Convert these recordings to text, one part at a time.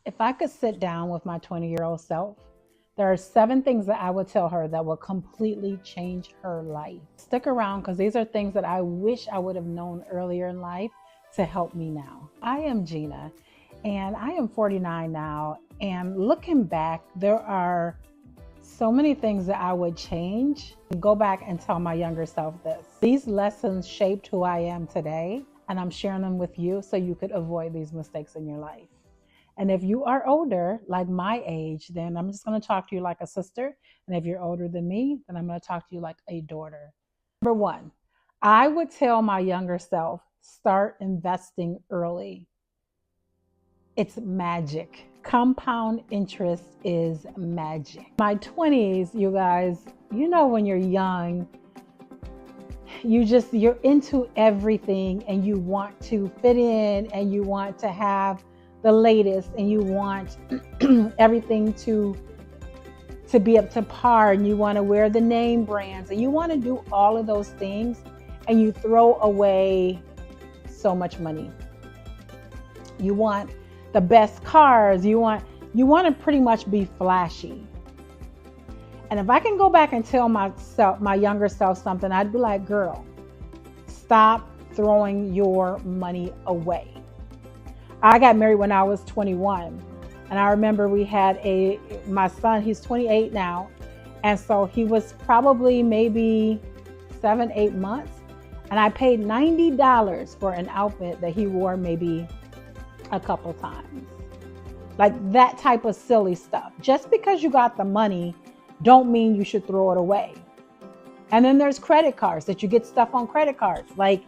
If I could sit down with my 20-year-old self, there are 7 things that I would tell her that will completely change her life. Stick around because these are things that I wish I would have known earlier in life to help me now. I am Gina and I am 49 now. And looking back, there are so many things that I would change. Go back and tell my younger self this. These lessons shaped who I am today, and I'm sharing them with you so you could avoid these mistakes in your life. And if you are older, like my age, then I'm just going to talk to you like a sister. And if you're older than me, then I'm going to talk to you like a daughter. Number one, I would tell my younger self, start investing early. It's magic. Compound interest is magic. My 20s, you guys, when you're young, you're into everything and you want to fit in and you want to have the latest and you want everything to be up to par, and you want to wear the name brands and you want to do all of those things, and you throw away so much money. You want the best cars, you want to pretty much be flashy. And if I can go back and tell my younger self something, I'd be like, girl, stop throwing your money away. I got married when I was 21. And I remember we had my son, he's 28 now. And so he was probably maybe 7-8 months. And I paid $90 for an outfit that he wore maybe a couple times. Like that type of silly stuff. Just because you got the money, don't mean you should throw it away. And then there's credit cards that you get stuff on credit cards. Like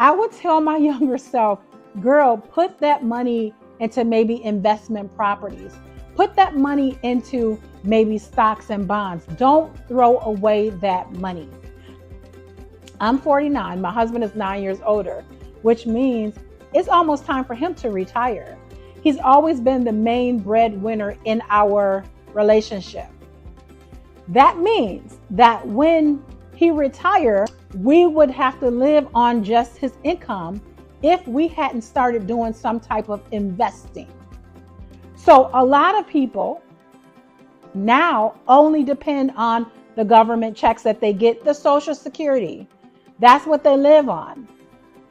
I would tell my younger self, girl, put that money into maybe investment properties. Put that money into maybe stocks and bonds. Don't throw away that money. I'm 49. My husband is 9 years older, which means it's almost time for him to retire. He's always been the main breadwinner in our relationship. That means that when he retires, we would have to live on just his income if we hadn't started doing some type of investing. So a lot of people now only depend on the government checks that they get, the Social Security. That's what they live on.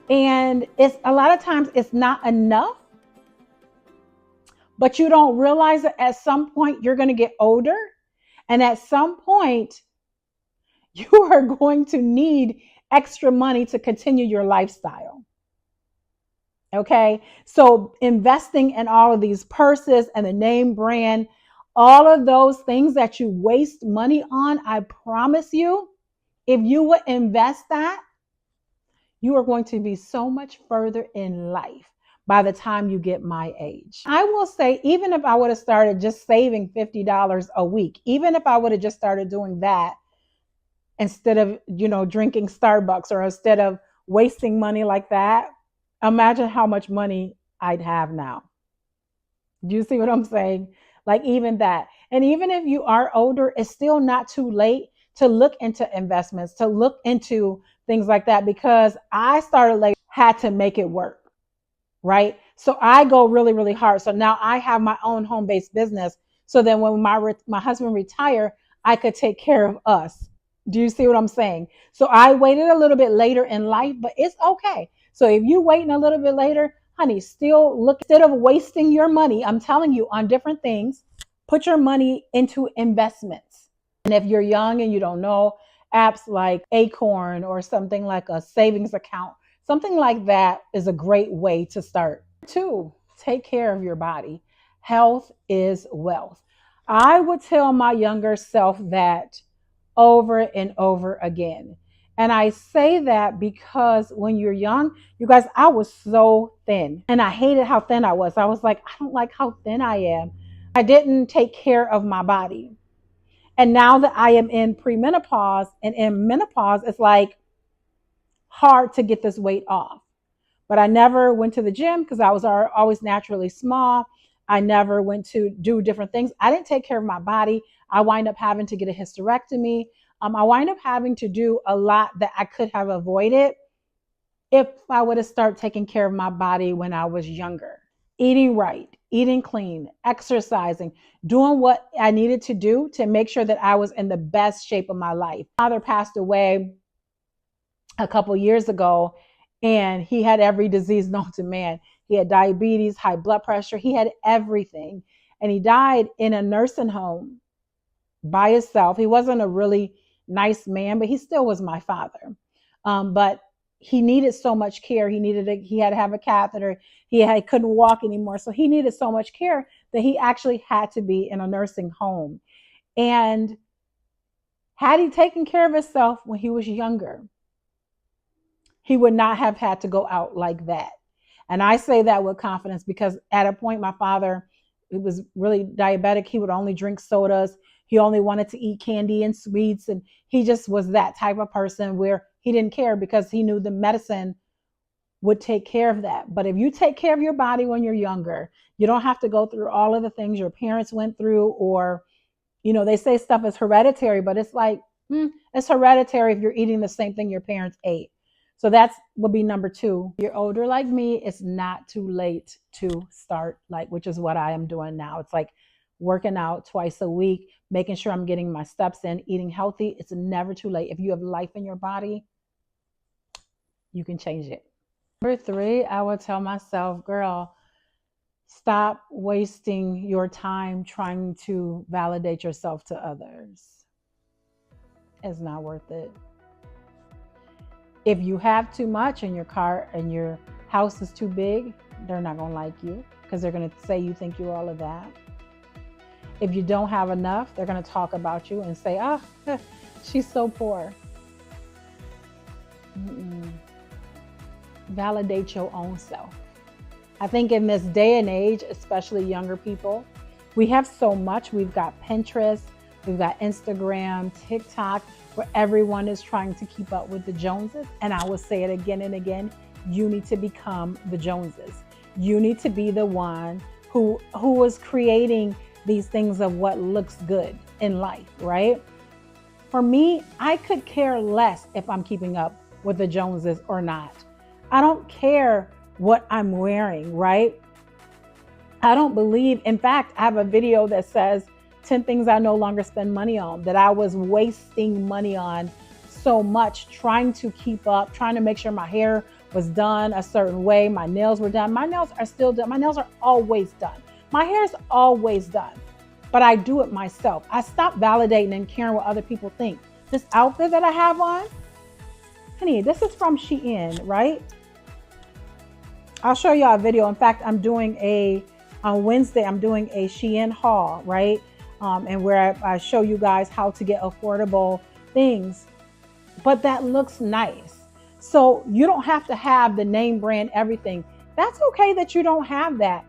And it's a lot of times it's not enough, but you don't realize that at some point you're going to get older. And at some point you are going to need extra money to continue your lifestyle. Okay, so investing in all of these purses and the name brand, all of those things that you waste money on, I promise you, if you would invest that, you are going to be so much further in life by the time you get my age. I will say, even if I would have started just saving $50 a week, even if I would have just started doing that instead of, drinking Starbucks, or instead of wasting money like that, imagine how much money I'd have now. Do you see what I'm saying? Like even that. And even if you are older, it's still not too late to look into investments, to look into things like that, because I started late, had to make it work, right? So I go really, really hard. So now I have my own home-based business. So then when my husband retire, I could take care of us. Do you see what I'm saying? So I waited a little bit later in life, but it's okay. So if you're waiting a little bit later, honey, still look, instead of wasting your money, I'm telling you, on different things, put your money into investments. And if you're young and you don't know, apps like Acorn or something like a savings account, something like that is a great way to start. 2, take care of your body. Health is wealth. I would tell my younger self that over and over again. And I say that because when you're young, you guys, I was so thin and I hated how thin I was. I was like, I don't like how thin I am. I didn't take care of my body. And now that I am in premenopause and in menopause, it's like hard to get this weight off. But I never went to the gym because I was always naturally small. I never went to do different things. I didn't take care of my body. I wind up having to get a hysterectomy. I wind up having to do a lot that I could have avoided if I would have started taking care of my body when I was younger. Eating right. eating clean, exercising, doing what I needed to do to make sure that I was in the best shape of my life. My father passed away a couple years ago, and he had every disease known to man. He had diabetes, high blood pressure, he had everything. And he died in a nursing home by himself. He wasn't a really nice man, but he still was my father. But he needed so much care. He had to have a catheter. He couldn't walk anymore. So he needed so much care that he actually had to be in a nursing home. And had he taken care of himself when he was younger, he would not have had to go out like that. And I say that with confidence because at a point, my father, he was really diabetic. He would only drink sodas. He only wanted to eat candy and sweets. And he just was that type of person where he didn't care because he knew the medicine would take care of that. But if you take care of your body when you're younger, you don't have to go through all of the things your parents went through, or, they say stuff is hereditary, but it's like, it's hereditary if you're eating the same thing your parents ate. So that's would be number 2. If you're older like me, it's not too late to start, which is what I am doing now. It's like working out twice a week, making sure I'm getting my steps in, eating healthy. It's never too late. If you have life in your body, you can change it. Number 3, I would tell myself, girl, stop wasting your time trying to validate yourself to others. It's not worth it. If you have too much in your car and your house is too big, they're not going to like you because they're going to say you think you're all of that. If you don't have enough, they're going to talk about you and say, she's so poor. Validate your own self. I think in this day and age, especially younger people, we have so much. We've got Pinterest, we've got Instagram, TikTok, where everyone is trying to keep up with the Joneses. And I will say it again and again, you need to become the Joneses. You need to be the one who is creating these things of what looks good in life, right? For me, I could care less if I'm keeping up with the Joneses or not. I don't care what I'm wearing, right? I don't believe, in fact, I have a video that says 10 things I no longer spend money on, that I was wasting money on so much, trying to keep up, trying to make sure my hair was done a certain way. My nails were done. My nails are still done. My nails are always done. My hair is always done, but I do it myself. I stopped validating and caring what other people think. This outfit that I have on, honey, this is from Shein, right? I'll show y'all a video. In fact, on Wednesday, I'm doing a Shein haul, right? And where I show you guys how to get affordable things, but that looks nice. So you don't have to have the name brand everything. That's okay that you don't have that.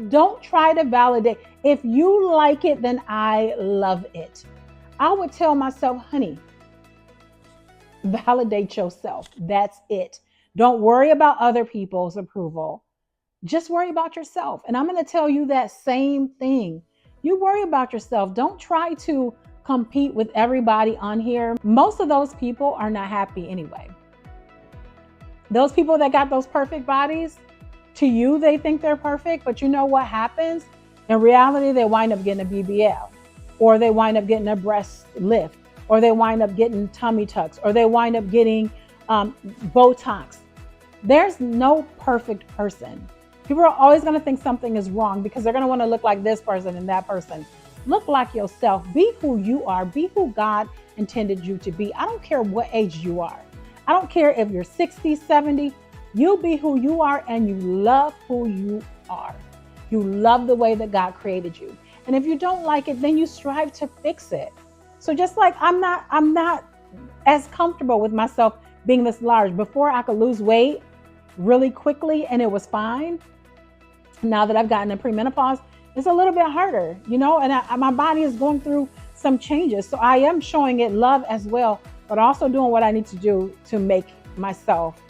Don't try to validate. If you like it, then I love it. I would tell myself, honey, validate yourself. That's it. Don't worry about other people's approval. Just worry about yourself. And I'm going to tell you that same thing. You worry about yourself. Don't try to compete with everybody on here. Most of those people are not happy anyway. Those people that got those perfect bodies, to you, they think they're perfect, but you know what happens? In reality, they wind up getting a BBL, or they wind up getting a breast lift, or they wind up getting tummy tucks, or they wind up getting Botox. There's no perfect person. People are always going to think something is wrong because they're going to want to look like this person and that person. Look like yourself. Be who you are. Be who God intended you to be. I don't care what age you are. I don't care if you're 60, 70. You be who you are, and you love who you are. You love the way that God created you. And if you don't like it, then you strive to fix it. So just like I'm not as comfortable with myself being this large. Before, I could lose weight really quickly and it was fine. Now that I've gotten in premenopause, it's a little bit harder, and my body is going through some changes. So I am showing it love as well, but also doing what I need to do to make myself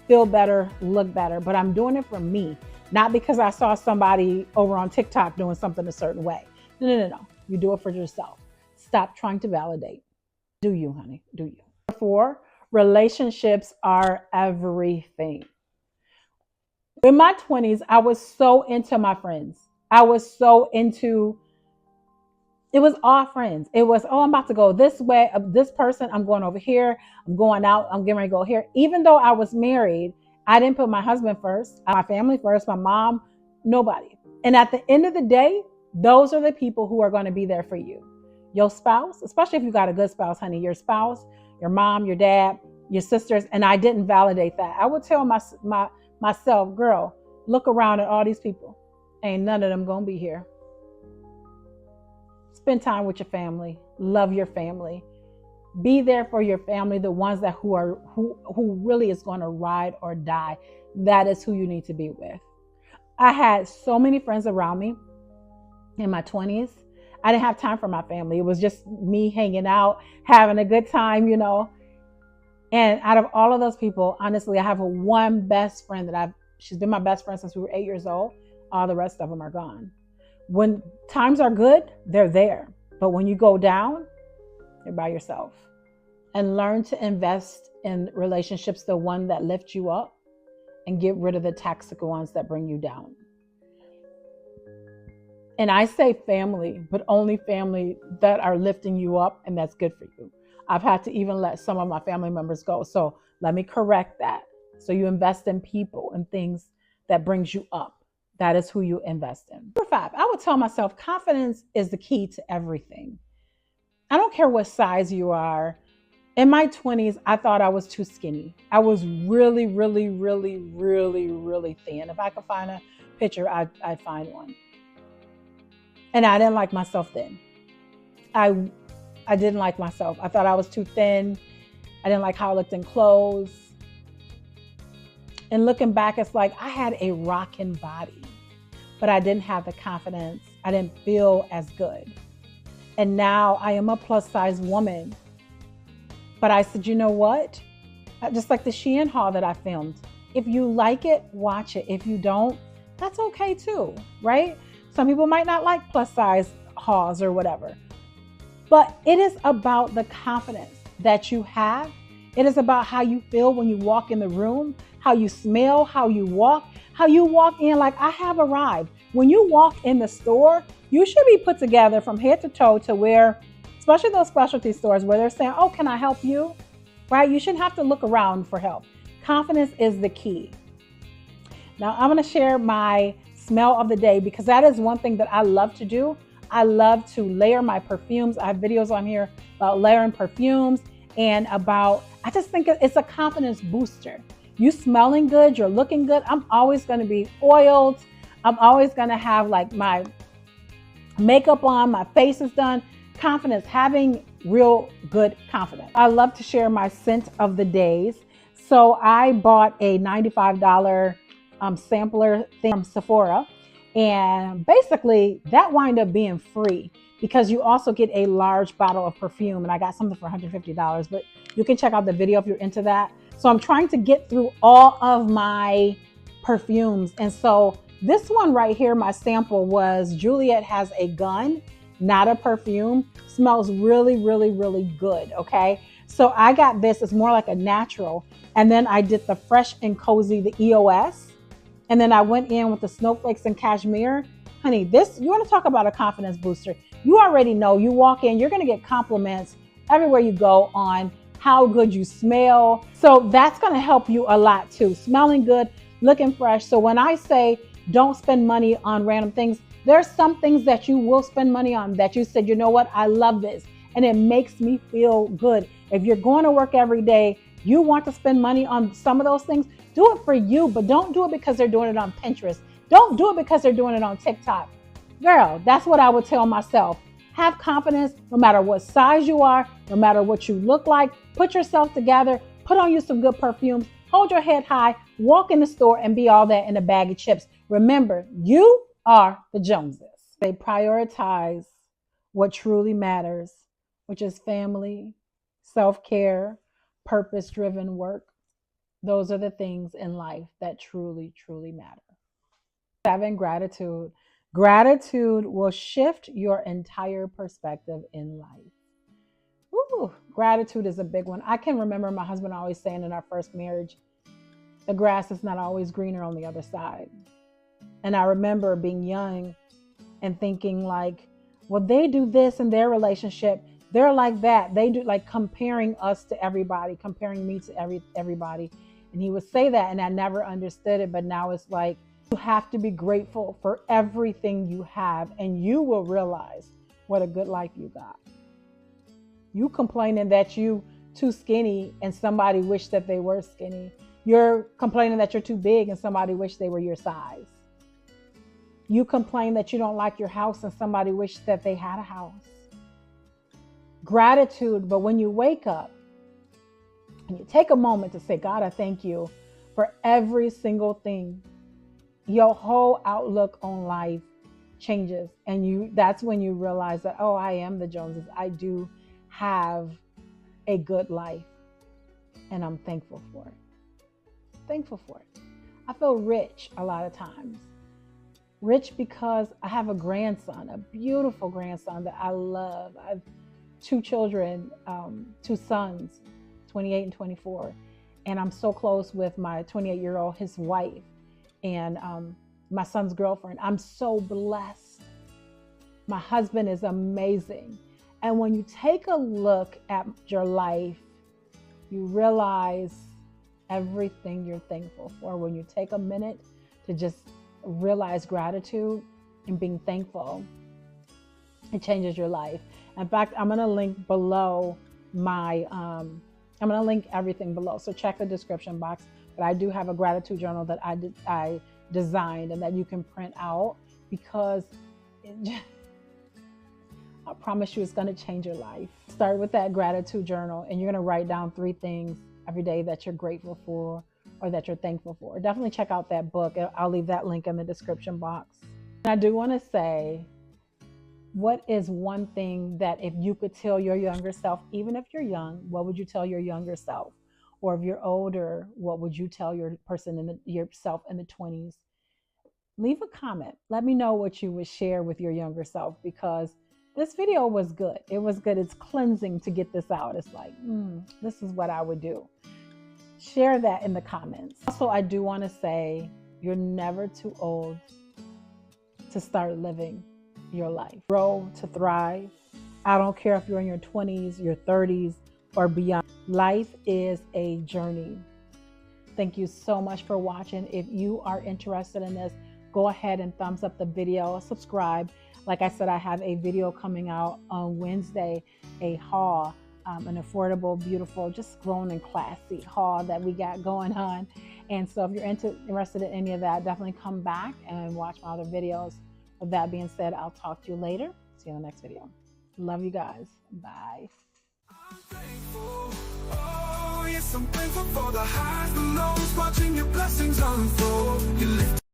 feel better, look better. But I'm doing it for me, not because I saw somebody over on TikTok doing something a certain way. No. You do it for yourself. Stop trying to validate. Do you, honey? Do you? 4, relationships are everything. In my 20s, I was so into my friends. I was so into it was all friends. It was, oh, I'm about to go this way. This person, I'm going over here. I'm going out. I'm getting ready to go here. Even though I was married, I didn't put my husband first, my family first, my mom, nobody. And at the end of the day, those are the people who are going to be there for you. Your spouse, especially if you got a good spouse, honey, your spouse, your mom, your dad, your sisters. And I didn't validate that. I would tell myself, girl, look around at all these people. Ain't none of them going to be here. Spend time with your family. Love your family. Be there for your family, the ones that who really is going to ride or die. That is who you need to be with. I had so many friends around me in my 20s. I didn't have time for my family. It was just me hanging out, having a good time, you know. And out of all of those people, honestly, I have one best friend she's been my best friend since we were 8 years old. All the rest of them are gone. When times are good, they're there. But when you go down, you're by yourself. And learn to invest in relationships, the one that lift you up, and get rid of the toxic ones that bring you down. And I say family, but only family that are lifting you up and that's good for you. I've had to even let some of my family members go. So let me correct that. So you invest in people and things that brings you up. That is who you invest in. Number 5, I would tell myself confidence is the key to everything. I don't care what size you are. In my 20s, I thought I was too skinny. I was really, really, really, really, really thin. If I could find a picture, I'd find one. And I didn't like myself then. I didn't like myself. I thought I was too thin. I didn't like how I looked in clothes. And looking back, it's like I had a rocking body, but I didn't have the confidence. I didn't feel as good. And now I am a plus size woman. But I said, you know what? Just like the Shein haul that I filmed. If you like it, watch it. If you don't, that's okay too, right? Some people might not like plus size hauls or whatever. But it is about the confidence that you have. It is about how you feel when you walk in the room, how you smell, how you walk in like I have arrived. When you walk in the store, you should be put together from head to toe to where, especially those specialty stores where they're saying, oh, can I help you? Right? You shouldn't have to look around for help. Confidence is the key. Now I'm going to share my smell of the day because that is one thing that I love to do. I love to layer my perfumes. I have videos on here about layering perfumes and I just think it's a confidence booster. You smelling good, you're looking good. I'm always going to be oiled. I'm always going to have like my makeup on, my face is done. Confidence, having real good confidence. I love to share my scent of the days. So I bought a $95 sampler thing from Sephora. And basically that wound up being free because you also get a large bottle of perfume. And I got something for $150, but you can check out the video if you're into that. So I'm trying to get through all of my perfumes. And so this one right here, my sample was Juliet Has a Gun, not a perfume. Smells really, really, really good. Okay. So I got this. It's more like a natural. And then I did the Fresh and Cozy, the EOS. And then I went in with the Snowflakes and Cashmere. Honey, you want to talk about a confidence booster. You already know, you walk in, you're going to get compliments everywhere you go on how good you smell. So that's going to help you a lot too. Smelling good, looking fresh. So when I say don't spend money on random things, there's some things that you will spend money on that you said, you know what, I love this. And it makes me feel good. If you're going to work every day, you want to spend money on some of those things, do it for you, but don't do it because they're doing it on Pinterest. Don't do it because they're doing it on TikTok. Girl, that's what I would tell myself. Have confidence no matter what size you are, no matter what you look like. Put yourself together, put on you some good perfumes, hold your head high, walk in the store and be all that in a bag of chips. Remember, you are the Joneses. They prioritize what truly matters, which is family, self-care, purpose-driven work. Those are the things in life that truly, truly matter. 7, gratitude. Gratitude will shift your entire perspective in life. Ooh, gratitude is a big one. I can remember my husband always saying in our first marriage the grass is not always greener on the other side. And I remember being young and thinking like, well, they do this in their relationship. They're like that. They do, like, comparing us to everybody, comparing me to everybody. And he would say that, and I never understood it. But now it's like, you have to be grateful for everything you have, and you will realize what a good life you got. You complaining that you too skinny and somebody wished that they were skinny. You're complaining that you're too big and somebody wished they were your size. You complain that you don't like your house and somebody wished that they had a house. Gratitude, but when you wake up and you take a moment to say, God, I thank you for every single thing, your whole outlook on life changes. And that's when you realize that, oh, I am the Joneses. I do have a good life, and I'm thankful for it. Thankful for it. I feel rich a lot of times. Rich because I have a grandson, a beautiful grandson that I love. I have two children, two sons, 28 and 24. And I'm so close with my 28-year-old, his wife, and my son's girlfriend. I'm so blessed. My husband is amazing. And when you take a look at your life, you realize everything you're thankful for. When you take a minute to just realize gratitude and being thankful, it changes your life. In fact, I'm going to link below I'm going to link everything below. So check the description box. But I do have a gratitude journal that I designed and that you can print out, because I promise you it's going to change your life. Start with that gratitude journal, and you're going to write down 3 things every day that you're grateful for or that you're thankful for. Definitely check out that book. I'll leave that link in the description box. And I do want to say, what is one thing that if you could tell your younger self, even if you're young, what would you tell your younger self? Or if you're older, what would you tell yourself in the 20s? Leave a comment. Let me know what you would share with your younger self, because this video was good. It was good. It's cleansing to get this out. It's like, this is what I would do. Share that in the comments. Also, I do want to say, you're never too old to start living your life. Grow to thrive. I don't care if you're in your 20s, your 30s, or beyond. Life is a journey. Thank you so much for watching. If you are interested in this, go ahead and thumbs up the video, subscribe. Like I said, I have a video coming out on Wednesday, a haul, an affordable, beautiful, just grown and classy haul that we got going on. And so if you're interested in any of that, definitely come back and watch my other videos. With that being said, I'll talk to you later. See you in the next video. Love you guys. Bye. I'm thankful. Oh, yes, I'm thankful for the highs, the lows, watching your blessings unfold.